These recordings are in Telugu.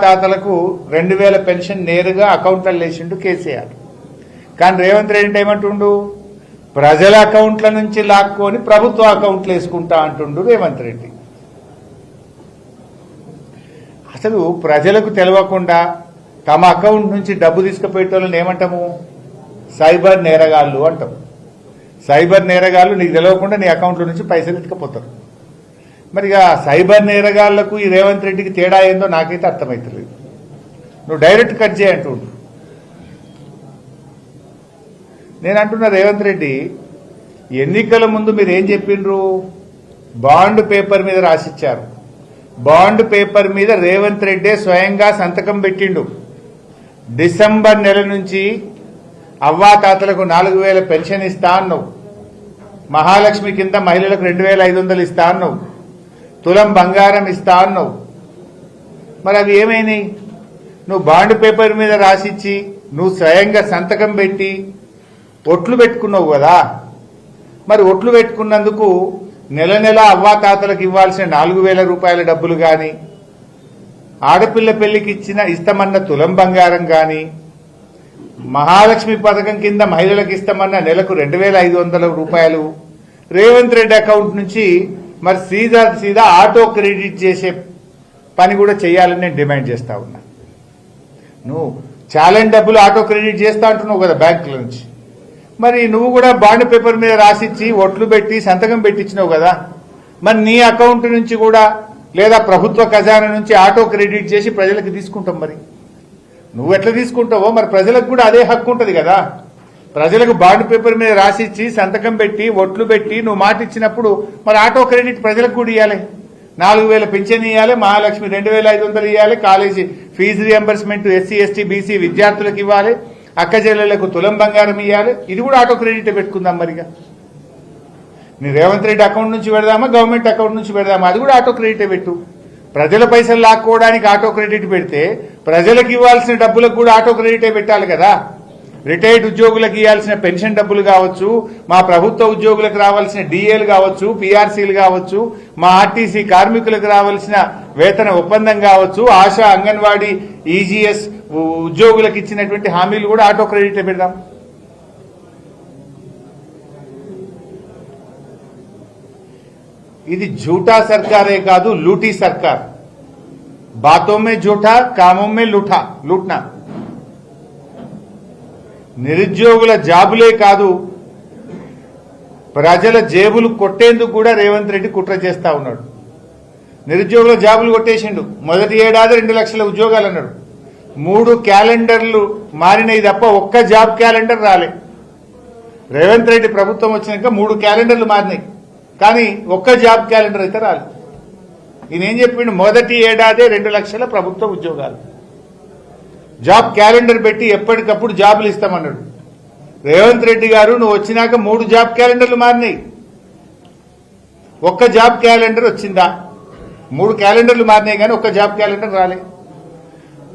తాతలకు 2000 పెన్షన్ నేరుగా అకౌంట్లలో వేసిండు కేసీఆర్. కానీ రేవంత్ రెడ్డి ఏమంటుండు, ప్రజల అకౌంట్ల నుంచి లాక్కొని ప్రభుత్వ అకౌంట్లు వేసుకుంటా అంటుండు రేవంత్ రెడ్డి. అసలు ప్రజలకు తెలియకుండా తమ అకౌంట్ నుంచి డబ్బు తీసుకుపోయేటోళ్ళని ఏమంటాము? సైబర్ నేరగాళ్ళు అంటాం. సైబర్ నేరగాళ్ళు నీకు తెలియకుండా నీ అకౌంట్ల నుంచి పైసలు ఎత్తుకపోతారు. మరి ఇక సైబర్ నేరగాళ్లకు ఈ రేవంత్ రెడ్డికి తేడా ఏందో నాకైతే అర్థమవుతలేదు. నువ్వు డైరెక్ట్ కట్ చేయంటుండు. నేను అంటున్నా, రేవంత్ రెడ్డి ఎన్నికల ముందు మీరు ఏం చెప్పిండ్రు? బాండ్ పేపర్ మీద రాసిచ్చారు. బాండ్ పేపర్ మీద రేవంత్ రెడ్డి స్వయంగా సంతకం పెట్టిండు. డిసెంబర్ నెల నుంచి అవ్వాతాతలకు 4000 పెన్షన్ ఇస్తా అన్నావు. మహాలక్ష్మి కింద మహిళలకు 2500 ఇస్తా అన్నావు. తులం బంగారం ఇస్తా అన్నావు. మరి అవి ఏమైనాయి? నువ్వు బాండ్ పేపర్ మీద రాసిచ్చి నువ్వు స్వయంగా సంతకం పెట్టి ఒట్లు పెట్టుకున్నావు కదా. మరి ఒట్లు పెట్టుకున్నందుకు నెల నెల అవ్వాతాతలకు ఇవ్వాల్సిన 4000 రూపాయల డబ్బులు కానీ, ఆడపిల్ల పెళ్లికి ఇస్తామన్న తులం బంగారం కానీ, మహాలక్ష్మి పథకం కింద మహిళలకు ఇస్తామన్న నెలకు 2500 రూపాయలు రేవంత్ రెడ్డి అకౌంట్ నుంచి మరి సీదా ఆటో క్రెడిట్ చేసే పని కూడా చేయాలని నేను డిమాండ్ చేస్తా ఉన్నా. నువ్వు ఛాలెంజ్ డబ్బులు ఆటో క్రెడిట్ చేస్తా అంటున్నావు కదా బ్యాంకుల నుంచి. మరి నువ్వు కూడా బాండ్ పేపర్ మీద రాసిచ్చి ఒట్లు పెట్టి సంతకం పెట్టించినావు కదా. మరి నీ అకౌంట్ నుంచి కూడా లేదా ప్రభుత్వ ఖజానా నుంచి ఆటో క్రెడిట్ చేసి ప్రజలకు తీసుకుంటాం. మరి నువ్వు ఎట్లా తీసుకుంటావో మరి ప్రజలకు కూడా అదే హక్కు ఉంటుంది కదా. ప్రజలకు బాండ్ పేపర్ మీద రాసిచ్చి సంతకం పెట్టి ఒట్లు పెట్టి నువ్వు మాట ఇచ్చినప్పుడు మరి ఆటో క్రెడిట్ ప్రజలకు కూడా ఇవ్వాలి. 4000 పెన్షన్ ఇవ్వాలి, మహాలక్ష్మి 2500 ఇవ్వాలి, college fees reimbursement SC ST BC విద్యార్థులకు ఇవ్వాలి, అక్క చెల్లెళ్లకు తులం బంగారం ఇవ్వాలి. ఇది కూడా ఆటో క్రెడిట్ పెట్టుకుందాం. మరిగా నీ రేవంత్ రెడ్డి అకౌంట్ నుంచి పెడదామా, గవర్నమెంట్ అకౌంట్ నుంచి పెడదామా, అది కూడా ఆటో క్రెడిట్ పెట్టు. ప్రజల పైసలు లాక్కోవడానికి ఆటో క్రెడిట్ పెడితే ప్రజలకు ఇవ్వాల్సిన డబ్బులకు కూడా ఆటో క్రెడిటే పెట్టాలి కదా. రిటైర్డ్ ఉద్యోగులకు ఇవ్వాల్సిన పెన్షన్ డబ్బులు కావచ్చు, మా ప్రభుత్వ ఉద్యోగులకు రావాల్సిన డిఏలు కావచ్చు, పీఆర్సీలు కావచ్చు, మా ఆర్టీసీ కార్మికులకు రావాల్సిన వేతన ఒప్పందం కావచ్చు, ఆశా అంగన్వాడీ ఈజీఎస్ ఉద్యోగులకు ఇచ్చినటువంటి హామీలు కూడా ఆటో క్రెడిట్ పెడదాం. ఇది झूठा సర్కారే కాదు, లూటీ సర్కార్. బాతో మే झूठा, కామో మే లూట్నా. నిరుద్యోగుల జాబులే కాదు, ప్రజల జేబులు కొట్టేందుకు కూడా రేవంత్ రెడ్డి కుట్ర చేస్తా ఉన్నాడు. నిరుద్యోగుల జాబులు కొట్టేసిండు. మొదటి ఏడాది 2 లక్షల ఉద్యోగాలు అన్నాడు. 3 క్యాలెండర్లు మారినాయి తప్ప ఒక్క జాబ్ క్యాలెండర్ రాలే. రేవంత్ రెడ్డి ప్రభుత్వం వచ్చినాక 3 క్యాలెండర్లు మారినాయి, కానీ ఒక్క జాబ్ క్యాలెండర్ అయితే రాలేదు. ఈయన ఏం చెప్పిండు? మొదటి ఏడాదే 2 లక్షల ప్రభుత్వ ఉద్యోగాలు. జాబ్ క్యాలెండర్ పెట్టి ఎప్పటికప్పుడు జాబులు ఇస్తామన్నాడు. రేవంత్ రెడ్డి గారు నువ్వు వచ్చినాక 3 జాబ్ క్యాలెండర్లు మారినాయి, ఒక్క జాబ్ క్యాలెండర్ వచ్చిందా? 3 క్యాలెండర్లు మారినాయి కానీ ఒక్క జాబ్ క్యాలెండర్ రాలే.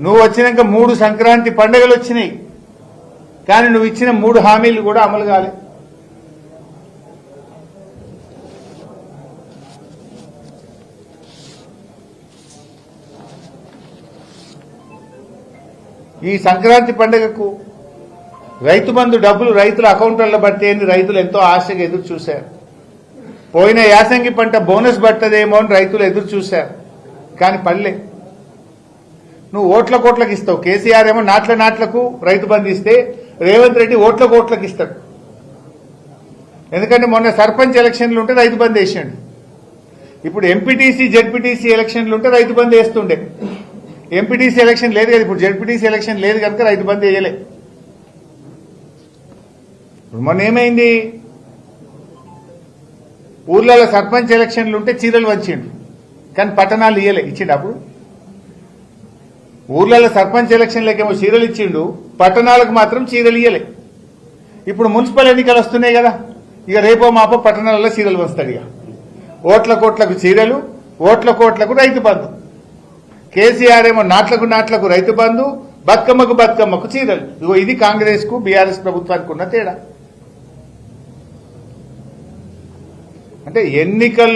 నువ్వు వచ్చినాక 3 సంక్రాంతి పండుగలు వచ్చినాయి, కానీ నువ్వు ఇచ్చిన 3 హామీలు కూడా అమలు కాలే. ఈ సంక్రాంతి పండుగకు రైతు బంధు డబ్బులు రైతుల అకౌంట్లలో పడితేని రైతులు ఎంతో ఆశగా ఎదురు చూశారు. పోయిన యాసంగి పంట బోనస్ పట్టదేమో అని రైతులు ఎదురు చూశారు, కానీ పడలే. నువ్వు ఓట్ల కోట్లకు ఇస్తావు. కేసీఆర్ ఏమో నాట్లకు రైతు బంధు ఇస్తే రేవంత్ రెడ్డి ఓట్ల కోట్లకు ఇస్తాడు. ఎందుకంటే మొన్న సర్పంచ్ ఎలక్షన్లు ఉంటే రైతు బంధు వేసాడు. ఇప్పుడు ఎంపీటీసీ జెడ్పీటీసీ ఎలక్షన్లు ఉంటే రైతు బంధు వేస్తుండే. ఎంపీటీసీ ఎలక్షన్ లేదు కదా, ఇప్పుడు జెడ్పీటీసీ ఎలక్షన్ లేదు కనుక రైతు బంధు వేయలే. మొన్న ఏమైంది? ఊర్లలో సర్పంచ్ ఎలక్షన్లు ఉంటే చీరలు వంచిండు, కానీ పట్టణాలు ఇయ్యలే. ఇచ్చిండు అప్పుడు ఊర్లలో సర్పంచ్ ఎలక్షన్లకేమో చీరలు ఇచ్చిండు, పట్టణాలకు మాత్రం చీరలు ఇయ్యలే. ఇప్పుడు మున్సిపల్ ఎన్నికలు వస్తున్నాయి కదా, ఇక రేపో మాపో పట్టణాలలో చీరలు వస్తాడు. ఇక ఓట్ల కోట్లకు చీరలు, ఓట్ల కోట్లకు రైతు బంధు. కేసీఆర్ ఏమో నాట్లకు రైతు బంధు, బతుకమ్మకు చీరలు. ఇగో ఇది కాంగ్రెస్ కు బీఆర్ఎస్ ప్రభుత్వానికి ఉన్న తేడా. అంటే ఎన్నికల్లో